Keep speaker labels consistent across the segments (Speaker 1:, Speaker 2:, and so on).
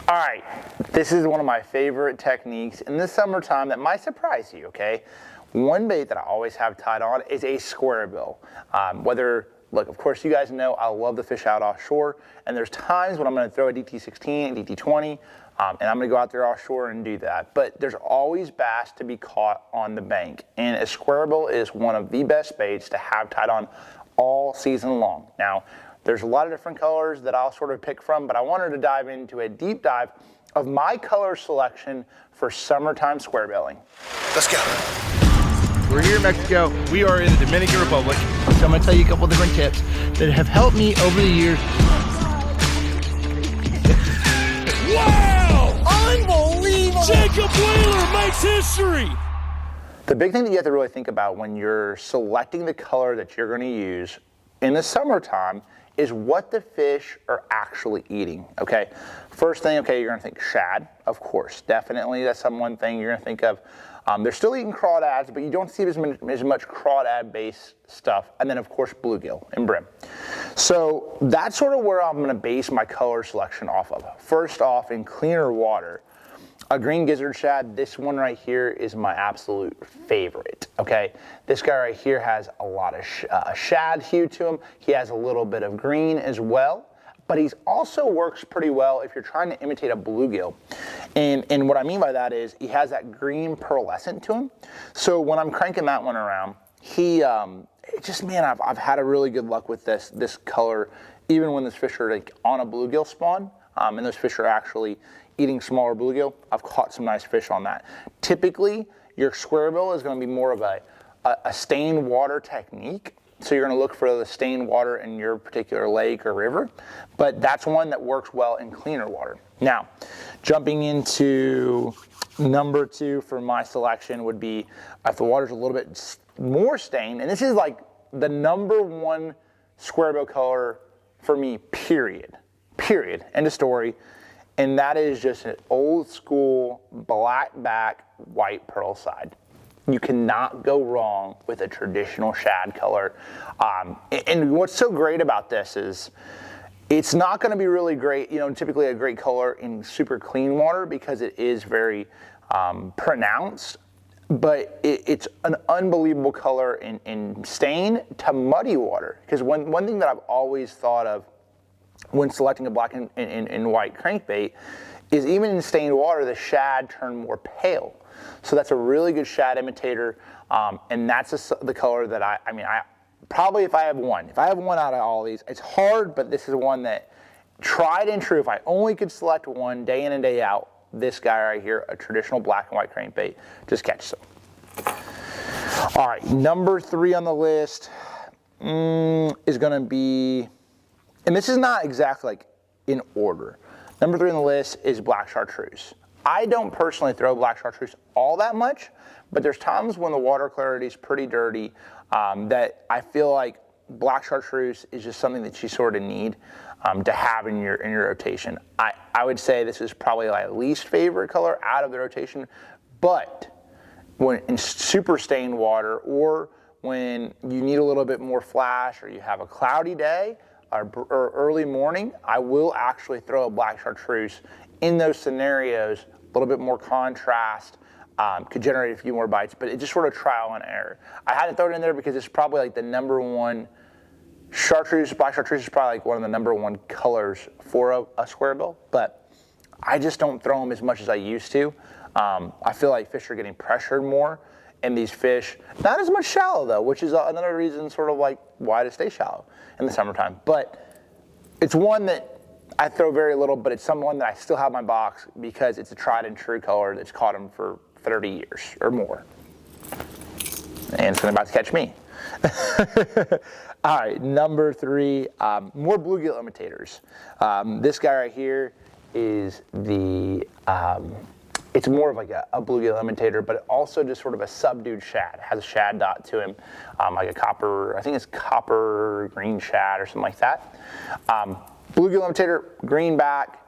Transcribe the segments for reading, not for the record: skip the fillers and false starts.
Speaker 1: All right, this is one of my favorite techniques in the summertime that might surprise you, okay? One bait that I always have tied on is a square bill. Look, of course, you guys know I love to fish out offshore, and there's times when I'm gonna throw a DT16, a DT20, and I'm gonna go out there offshore and do that. But there's always bass to be caught on the bank, and a square bill is one of the best baits to have tied on all season long. Now, there's a lot of different colors that I'll sort of pick from, but I wanted to dive into a deep dive of my color selection for summertime square billing.
Speaker 2: Let's go.
Speaker 3: We're here in Mexico. We are in the Dominican Republic. So I'm gonna tell you a couple different tips that have helped me over the years.
Speaker 4: Wow! Unbelievable! Jacob Wheeler makes history!
Speaker 1: The big thing that you have to really think about when you're selecting the color that you're gonna use in the summertime is what the fish are actually eating, okay? First thing, okay, you're gonna think shad, of course, definitely. That's one thing you're gonna think of. They're still eating crawdads, but you don't see as much crawdad-based stuff. And then, of course, bluegill and brim. So that's sort of where I'm gonna base my color selection off of. First off, in cleaner water, a green gizzard shad, this one right here is my absolute favorite, okay? This guy right here has a lot of shad hue to him. He has a little bit of green as well, but he also works pretty well if you're trying to imitate a bluegill. And what I mean by that is he has that green pearlescent to him. So when I'm cranking that one around, I've had a really good luck with this color, even when this fish are like on a bluegill spawn, and those fish are actually eating smaller bluegill. I've caught some nice fish on that. Typically, your square bill is gonna be more of a stained water technique. So you're gonna look for the stained water in your particular lake or river, but that's one that works well in cleaner water. Now, jumping into number 2 for my selection would be if the water's a little bit more stained, and this is like the number 1 square bill color for me, period, end of story. And that is just an old school black back, white pearl side. You cannot go wrong with a traditional shad color. And what's so great about this is it's not gonna be really great, typically a great color in super clean water because it is very pronounced, but it's an unbelievable color in stain to muddy water. Because one thing that I've always thought of when selecting a black and white crankbait is even in stained water, the shad turn more pale. So that's a really good shad imitator, and that's the color that I probably if I have one out of all these, it's hard, but this is one that tried and true. If I only could select one day in and day out, this guy right here, a traditional black and white crankbait, just catch some. All right, number 3 on the list is gonna be, and this is not exactly like in order. Number 3 on the list is black chartreuse. I don't personally throw black chartreuse all that much, but there's times when the water clarity is pretty dirty that I feel like black chartreuse is just something that you sort of need to have in your rotation. I would say this is probably my least favorite color out of the rotation, but when in super stained water or when you need a little bit more flash or you have a cloudy day, or early morning, I will actually throw a black chartreuse in those scenarios. A little bit more contrast, could generate a few more bites, but it's just sort of trial and error. I had to throw it in there because it's probably like the number 1 chartreuse. Black chartreuse is probably like one of the number 1 colors for a square bill, but I just don't throw them as much as I used to. I feel like fish are getting pressured more, and these fish, not as much shallow though, which is another reason sort of like why to stay shallow in the summertime. But it's one that I throw very little, but it's someone that I still have in my box because it's a tried and true color that's caught them for 30 years or more. And it's about to catch me. All right, number 3, more bluegill imitators. This guy right here is it's more of like a bluegill imitator, but also just sort of a subdued shad. It has a shad dot to him, like a copper, I think it's copper green shad or something like that. Bluegill imitator, green back,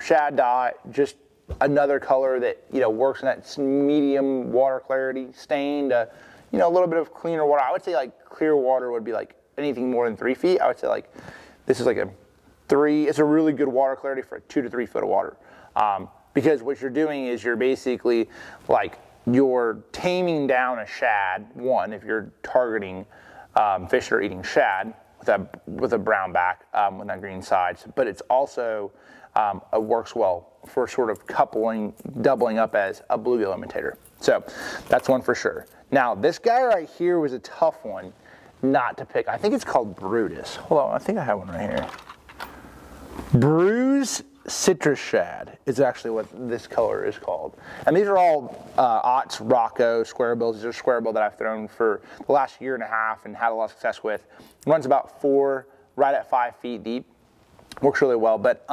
Speaker 1: shad dot, just another color that works in that medium water clarity, stained, a little bit of cleaner water. I would say like clear water would be like anything more than 3 feet. I would say like this is like a it's a really good water clarity for 2 to 3 foot of water. Because what you're doing is you're basically like, you're taming down a shad, one, if you're targeting fish that are eating shad with a brown back with that green sides, but it's also, it works well for sort of doubling up as a bluegill imitator. So that's one for sure. Now, this guy right here was a tough one not to pick. I think it's called Brutus. Hold on, I think I have one right here. Bruise citrus shad is actually what this color is called. And these are all Otts, Rocco, square bills. These are square bill that I've thrown for the last year and a half and had a lot of success with. Runs about 4, right at 5 feet deep. Works really well. But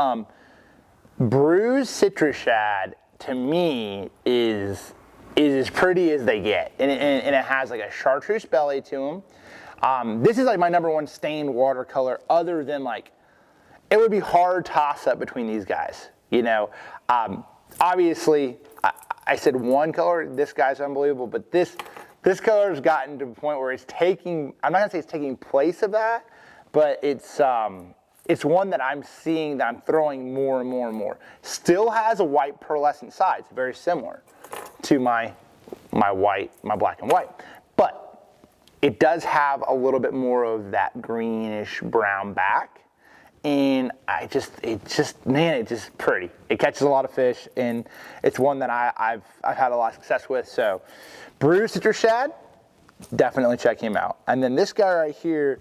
Speaker 1: Bruise citrus shad, to me, is as pretty as they get. And it has like a chartreuse belly to them. This is like my #1 stained watercolor, other than like, it would be hard toss up between these guys, you know. Obviously, I said one color. This guy's unbelievable, but this color's gotten to the point where it's taking. I'm not gonna say it's taking place of that, but it's one that I'm seeing that I'm throwing more and more and more. Still has a white pearlescent sides, very similar to my black and white, but it does have a little bit more of that greenish brown back. And it's just pretty. It catches a lot of fish, and it's one that I've had a lot of success with. So, Bruise citrus shad, definitely check him out. And then this guy right here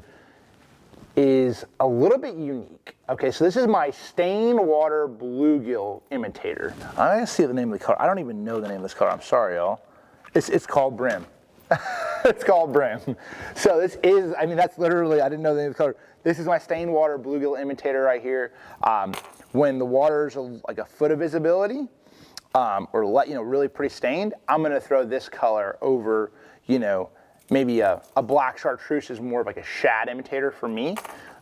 Speaker 1: is a little bit unique. Okay, so this is my stained water bluegill imitator. I'm gonna see the name of the color. I don't even know the name of this color. I'm sorry, y'all. It's called Brim. It's called Brim. So this is, I mean, that's literally, I didn't know the name of the color. This is my stained water bluegill imitator right here. When the water's like a foot of visibility, or really pretty stained, I'm gonna throw this color over, maybe a black chartreuse is more of like a shad imitator for me.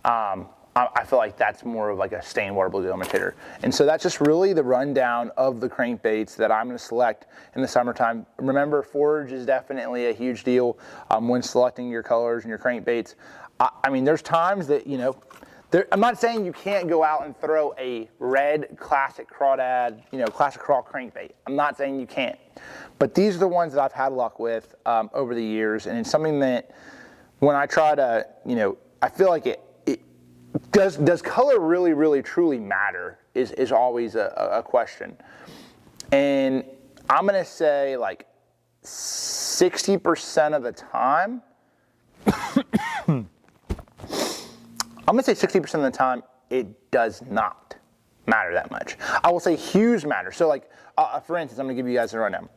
Speaker 1: I feel like that's more of like a stained water bluegill imitator. And so that's just really the rundown of the crankbaits that I'm gonna select in the summertime. Remember, forage is definitely a huge deal when selecting your colors and your crankbaits. I mean, there's times that, I'm not saying you can't go out and throw a red classic crawdad, classic crawl crankbait. I'm not saying you can't. But these are the ones that I've had luck with over the years. And it's something that when I try to, I feel like does color really, really, truly matter is always a question. And I'm going to say like 60% of the time, I'm gonna say 60% of the time, it does not matter that much. I will say hues matter. So like, for instance, I'm gonna give you guys a rundown.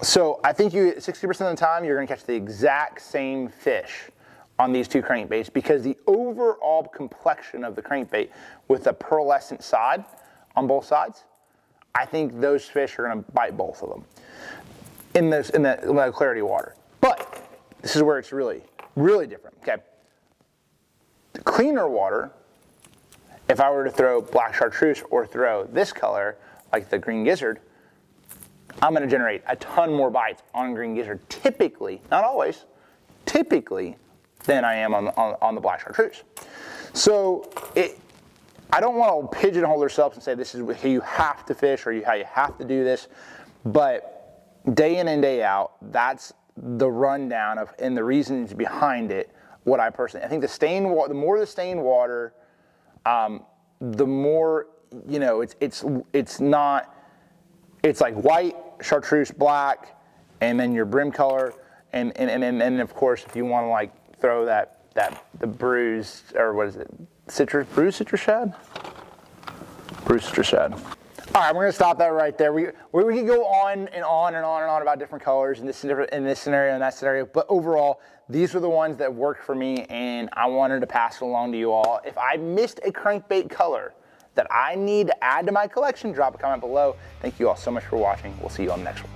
Speaker 1: So I think 60% of the time, you're gonna catch the exact same fish on these two crankbaits, because the overall complexion of the crankbait with a pearlescent side on both sides, I think those fish are gonna bite both of them in that clarity of water. But this is where it's really, really different, okay? Cleaner water, if I were to throw black chartreuse or throw this color, like the green gizzard, I'm gonna generate a ton more bites on green gizzard, typically, not always, typically, than I am on the black chartreuse. So I don't wanna pigeonhole ourselves and say this is how you have to fish or how you have to do this, but day in and day out, that's the rundown of and the reasons behind it. What I personally, I think the more the stained water, the more, it's like white, chartreuse, black, and then your brim color, and of course, if you want to like throw the bruise, or what is it, bruise citrus shad? Bruise citrus shad. All right, we're gonna stop that right there. We could go on and on and on and on about different colors in this scenario and that scenario, but overall, these were the ones that worked for me, and I wanted to pass it along to you all. If I missed a crankbait color that I need to add to my collection, drop a comment below. Thank you all so much for watching. We'll see you on the next one.